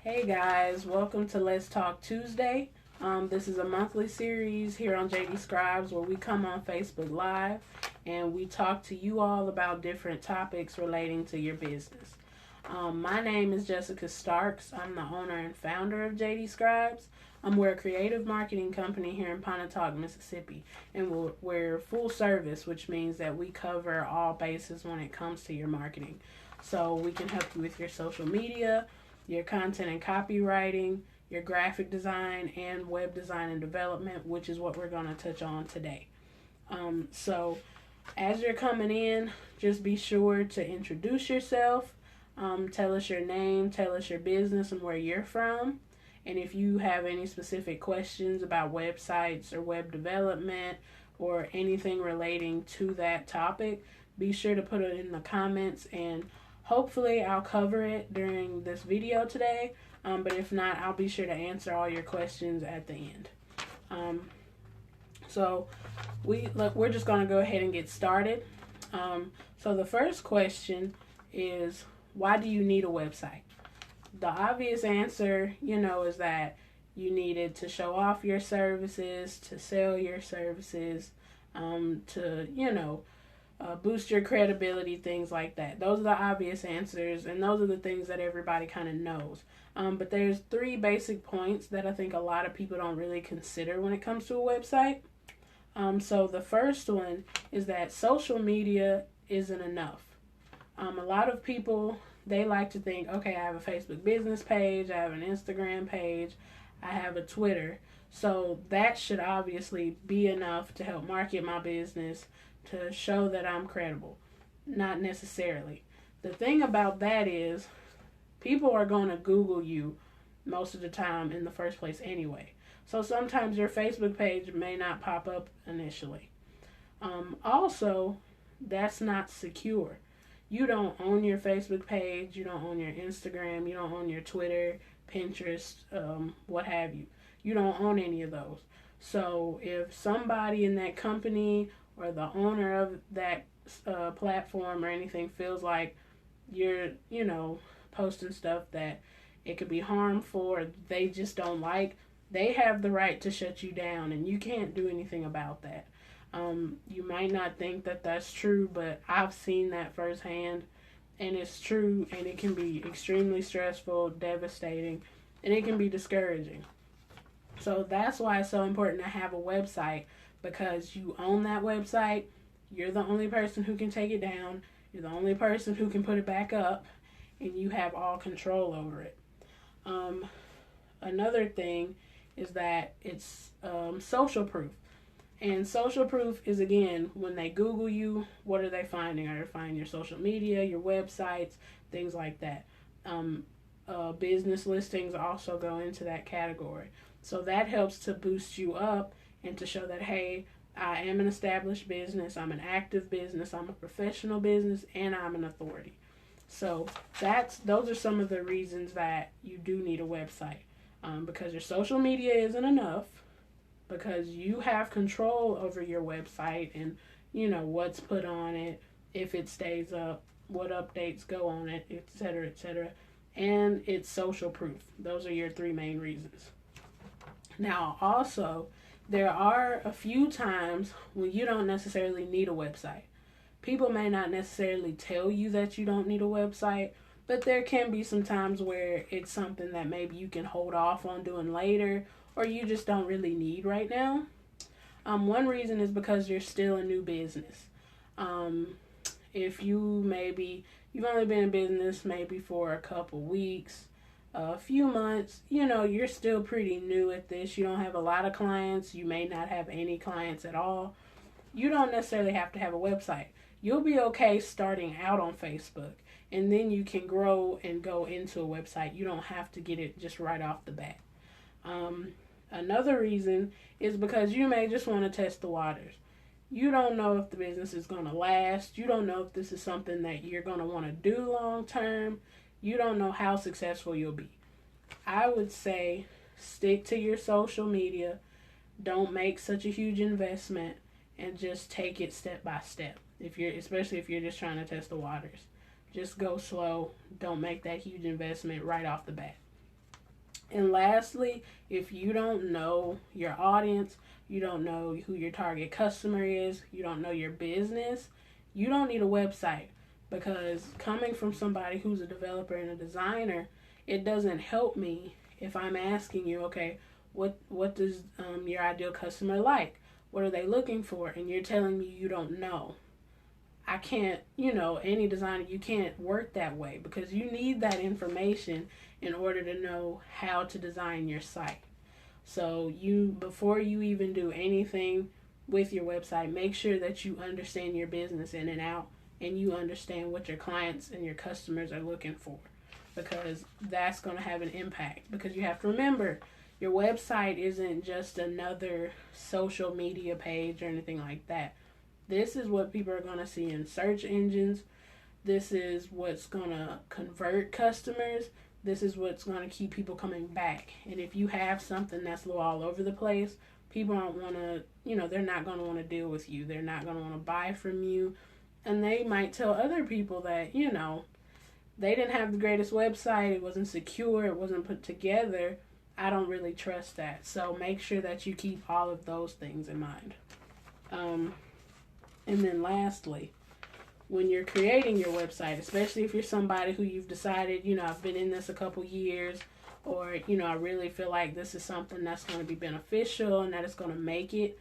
Hey guys, welcome to Let's Talk Tuesday. This is a monthly series here on JD Scribes where we come on Facebook Live and we talk to you all about different topics relating to your business. My name is Jessica Starks. I'm the owner and founder of JD Scribes. We're a creative marketing company here in Pontotoc, Mississippi, and we're full service, which means that we cover all bases when it comes to your marketing. So we can help you with your social media, your content and copywriting, your graphic design, and web design and development, which is what we're going to touch on today. So as you're coming in, just be sure to introduce yourself, tell us your name, tell us your business and where you're from. And if you have any specific questions about websites or web development or anything relating to that topic, be sure to put it in the comments, and hopefully I'll cover it during this video today, but if not, I'll be sure to answer all your questions at the end. So we're just going to go ahead and get started. So the first question is, why do you need a website? The obvious answer, is that you need it to show off your services, to sell your services, to, boost your credibility, things like that. Those are the obvious answers, and those are the things that everybody kind of knows. But there's three basic points that I think a lot of people don't really consider when it comes to a website. So the first one is that social media isn't enough. A lot of people, they like to think, okay, I have a Facebook business page, I have an Instagram page, I have a Twitter. So that should obviously be enough to help market my business, to show that I'm credible. Not necessarily. The thing about that is, people are going to Google you most of the time in the first place anyway. So sometimes your Facebook page may not pop up initially. Also, that's not secure. You don't own your Facebook page, you don't own your Instagram, you don't own your Twitter, Pinterest, what have you. You don't own any of those. So if somebody in that company or the owner of that platform or anything feels like you're, posting stuff that it could be harmful or they just don't like, they have the right to shut you down, and you can't do anything about that. You might not think that that's true, but I've seen that firsthand, and it's true, and it can be extremely stressful, devastating, and it can be discouraging. So that's why it's so important to have a website, because you own that website. You're the only person who can take it down. You're the only person who can put it back up, and you have all control over it. Another thing is that it's social proof. And social proof is, again, when they Google you, what are they finding? Are they finding your social media, your websites, things like that? Business listings also go into that category. So that helps to boost you up and to show that, hey, I am an established business, I'm an active business, I'm a professional business, and I'm an authority. So those are some of the reasons that you do need a website. Because your social media isn't enough, because you have control over your website and, what's put on it, if it stays up, what updates go on it, etc., etc. And it's social proof. Those are your three main reasons. Now, also, there are a few times when you don't necessarily need a website. People may not necessarily tell you that you don't need a website, but there can be some times where it's something that maybe you can hold off on doing later, or you just don't really need right now. One reason is because you're still a new business. If you've only been in business maybe for a couple weeks, a few months, you're still pretty new at this. You don't have a lot of clients. You may not have any clients at all. You don't necessarily have to have a website. You'll be okay starting out on Facebook, and then you can grow and go into a website. You don't have to get it just right off the bat. Another reason is because you may just want to test the waters. You don't know if the business is going to last. You don't know if this is something that you're going to want to do long term. You don't know how successful you'll be. I would say stick to your social media. Don't make such a huge investment, and just take it step by step. Especially if you're just trying to test the waters. Just go slow. Don't make that huge investment right off the bat. And lastly, if you don't know your audience, you don't know who your target customer is, you don't know your business, you don't need a website. Because coming from somebody who's a developer and a designer, it doesn't help me if I'm asking you, okay, what does your ideal customer like? What are they looking for? And you're telling me you don't know. I can't, any designer, you can't work that way because you need that information in order to know how to design your site. So before you even do anything with your website, make sure that you understand your business in and out and you understand what your clients and your customers are looking for, because that's going to have an impact. Because you have to remember, your website isn't just another social media page or anything like that. This is what people are going to see in search engines. This is what's going to convert customers. This is what's going to keep people coming back. And if you have something that's all over the place, people don't want to, they're not going to want to deal with you. They're not going to want to buy from you. And they might tell other people that, they didn't have the greatest website. It wasn't secure. It wasn't put together. I don't really trust that. So make sure that you keep all of those things in mind. And then lastly, when you're creating your website, especially if you're somebody who you've decided, I've been in this a couple years, or, I really feel like this is something that's going to be beneficial and that it's going to make it,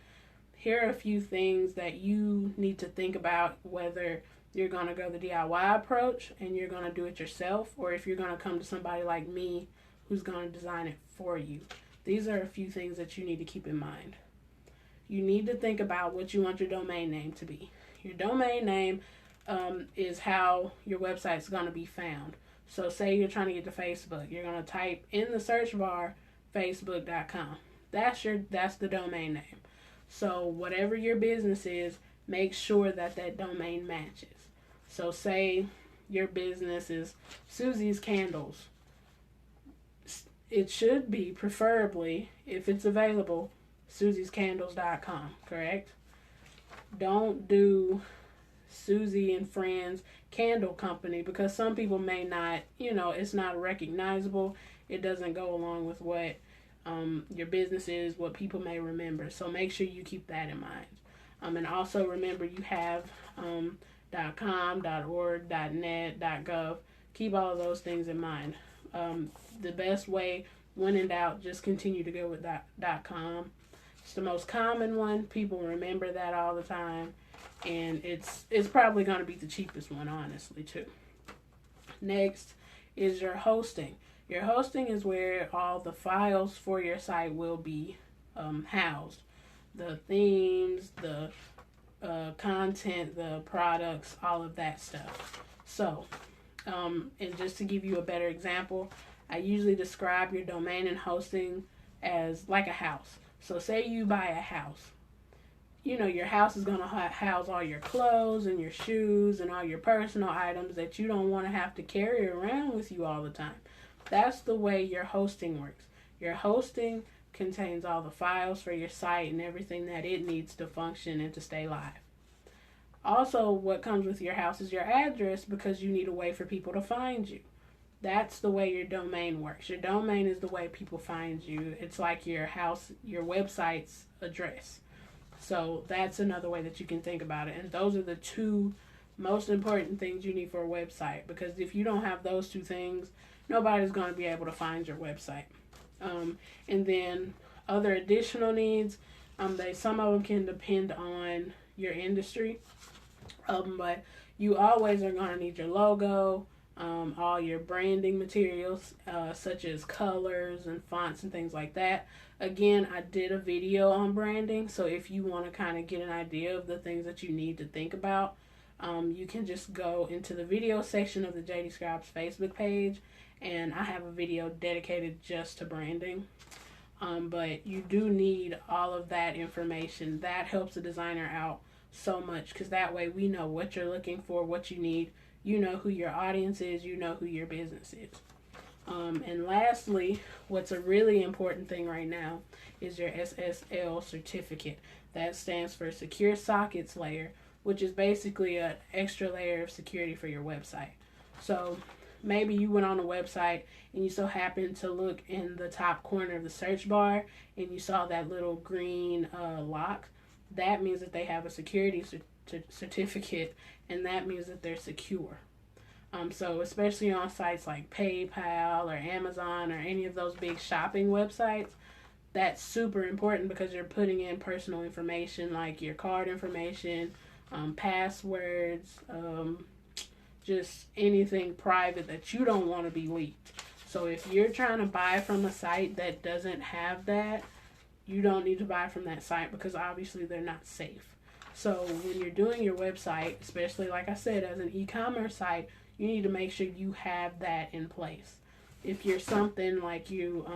here are a few things that you need to think about, whether you're going to go the DIY approach and you're going to do it yourself, or if you're going to come to somebody like me who's going to design it for you. These are a few things that you need to keep in mind. You need to think about what you want your domain name to be. Your domain name is how your website's going to be found. So say you're trying to get to Facebook. You're going to type in the search bar facebook.com. That's the domain name. So whatever your business is, make sure that domain matches. So say your business is Susie's Candles. It should be, preferably, if it's available, susiescandles.com, correct? Don't do Susie and Friends Candle Company, because some people may not, it's not recognizable. It doesn't go along with what your business is, what people may remember. So make sure you keep that in mind. And also remember, you have .com, .org, .net, .gov. Keep all of those things in mind. The best way, when in doubt, just continue to go with .com. It's the most common one. People remember that all the time. And it's probably going to be the cheapest one, honestly, too. Next is your hosting. Your hosting is where all the files for your site will be housed. The themes, the content, the products, all of that stuff. So, and just to give you a better example, I usually describe your domain and hosting as like a house. So say you buy a house. Your house is going to house all your clothes and your shoes and all your personal items that you don't want to have to carry around with you all the time. That's the way your hosting works. Your hosting contains all the files for your site and everything that it needs to function and to stay live. Also, what comes with your house is your address, because you need a way for people to find you. That's the way your domain works. Your domain is the way people find you. It's like your house, your website's address. So that's another way that you can think about it. And those are the two most important things you need for a website, because if you don't have those two things, nobody's going to be able to find your website. And then other additional needs, some of them can depend on your industry, but you always are going to need your logo, all your branding materials, such as colors and fonts and things like that. Again, I did a video on branding, so if you want to kind of get an idea of the things that you need to think about, you can just go into the video section of the JD Scribes Facebook page, and I have a video dedicated just to branding. But you do need all of that information. That helps the designer out so much, because that way we know what you're looking for, what you need. You know who your audience is. You know who your business is. And lastly, what's a really important thing right now is your SSL certificate. That stands for Secure Sockets Layer, which is basically an extra layer of security for your website. So maybe you went on a website and you so happened to look in the top corner of the search bar and you saw that little green lock. That means that they have a security certificate, and that means that they're secure. So especially on sites like PayPal or Amazon or any of those big shopping websites, that's super important because you're putting in personal information like your card information, passwords, just anything private that you don't want to be leaked. So if you're trying to buy from a site that doesn't have that, you don't need to buy from that site because obviously they're not safe. So when you're doing your website, especially like I said, as an e-commerce site, you need to make sure you have that in place. If you're something like you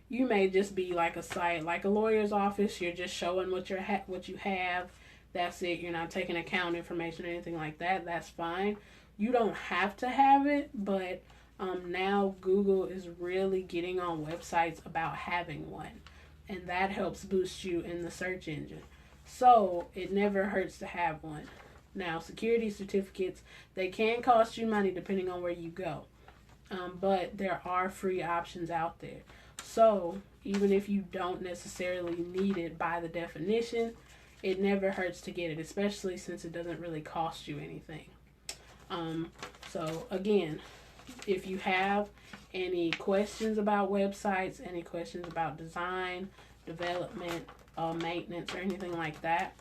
may just be like a site, like a lawyer's office. You're just showing what you have. That's it. You're not taking account information or anything like that. That's fine. You don't have to have it, but now Google is really getting on websites about having one, and that helps boost you in the search engine. So it never hurts to have one. Now, security certificates, they can cost you money depending on where you go, but there are free options out there. So even if you don't necessarily need it by the definition, it never hurts to get it, especially since it doesn't really cost you anything. So again, if you have any questions about websites, any questions about design, development, maintenance, or anything like that,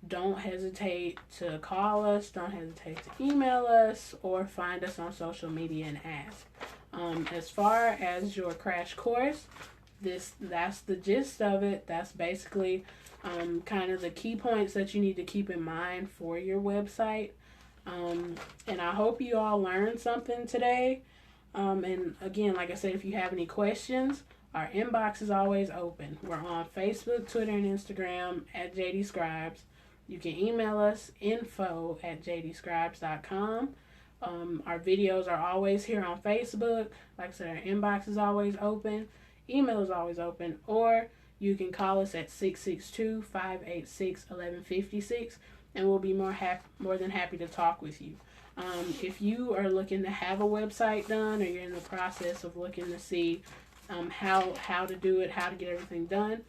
don't hesitate to call us, don't hesitate to email us, or find us on social media and ask. As far as your crash course, that's the gist of it. That's basically kind of the key points that you need to keep in mind for your website. And I hope you all learned something today. And again, like I said, if you have any questions, our inbox is always open. We're on Facebook, Twitter, and Instagram at JD Scribes. You can email us info@jdscribes.com. Our videos are always here on Facebook. Like I said, our inbox is always open. Email is always open. Or you can call us at 662-586-1156, and we'll be more than happy to talk with you. If you are looking to have a website done, or you're in the process of looking to see how to do it, how to get everything done,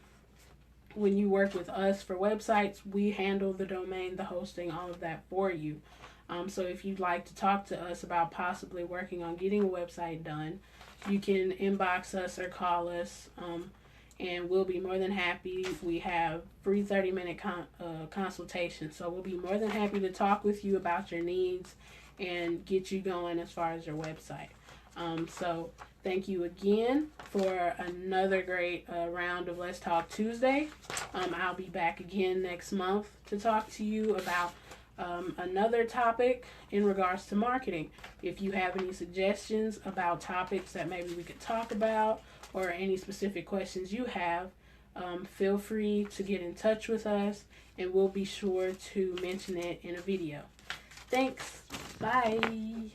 when you work with us for websites, we handle the domain, the hosting, all of that for you. So if you'd like to talk to us about possibly working on getting a website done, you can inbox us or call us, and we'll be more than happy. We have free 30-minute consultation, so we'll be more than happy to talk with you about your needs and get you going as far as your website. So thank you again for another great round of Let's Talk Tuesday. I'll be back again next month to talk to you about another topic in regards to marketing. If you have any suggestions about topics that maybe we could talk about, or any specific questions you have, feel free to get in touch with us, and we'll be sure to mention it in a video. Thanks. Bye.